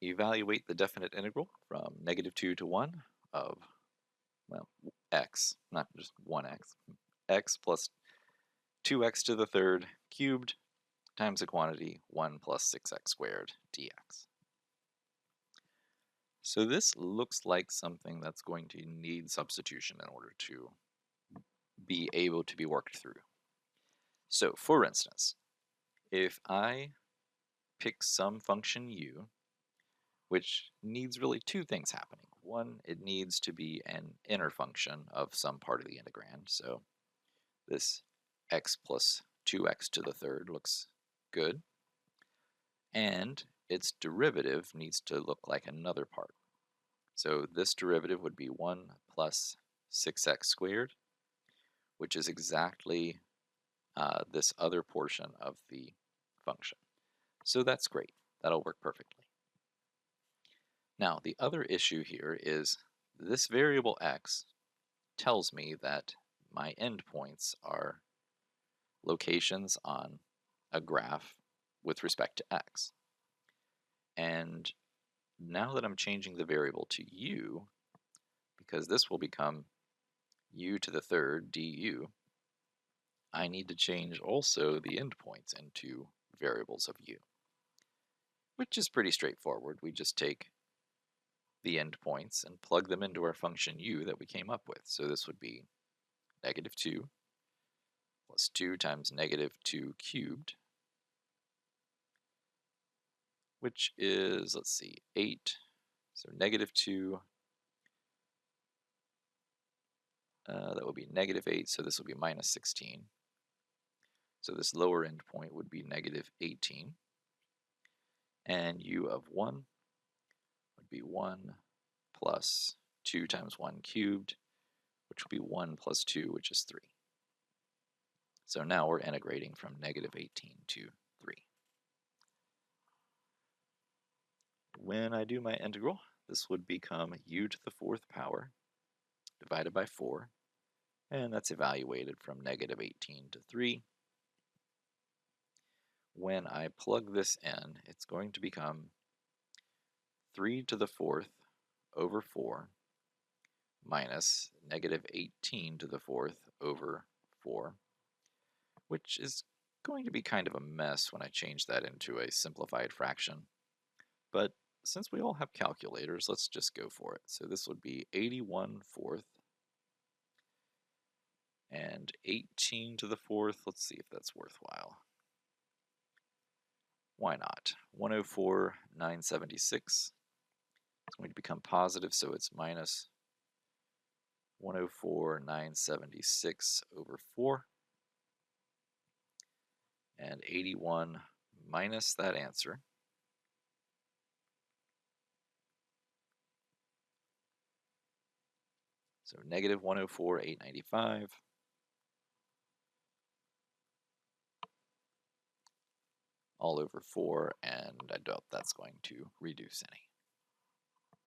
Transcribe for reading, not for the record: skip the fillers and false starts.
evaluate the definite integral from -2 to 1 of, well, x, not just 1x, x plus 2x to the third cubed times the quantity 1 plus 6x squared dx. So this looks like something that's going to need substitution in order to be able to be worked through. So for instance, if I pick some function u, which needs really two things happening. One, it needs to be an inner function of some part of the integrand. So this x plus 2x to the third looks good. And its derivative needs to look like another part. So this derivative would be 1 plus 6x squared, which is exactly this other portion of the function. So that's great. That'll work perfectly. Now, the other issue here is this variable x tells me that my endpoints are locations on a graph with respect to x. And now that I'm changing the variable to u, because this will become u to the third du, I need to change also the endpoints into variables of u, which is pretty straightforward. We just take the endpoints and plug them into our function u that we came up with. So this would be -2 plus 2 times -2 cubed, which is, let's see, 8. So -2, that would be -8, so this will be -16. So this lower endpoint would be -18. And u of 1 would be 1 plus 2 times 1 cubed, which would be 1 plus 2, which is 3. So now we're integrating from -18 to 3. When I do my integral, this would become u to the fourth power divided by 4, and that's evaluated from -18 to 3. When I plug this in, it's going to become 3 to the fourth over 4 minus -18 to the fourth over 4, which is going to be kind of a mess when I change that into a simplified fraction. But since we all have calculators, let's just go for it. So this would be 81/4 and 18 to the fourth. Let's see if that's worthwhile. Why not? 104,976. It's going to become positive, so it's minus 104,976 over 4. And 81 minus that answer. So -104,895. All over 4, and I doubt that's going to reduce any.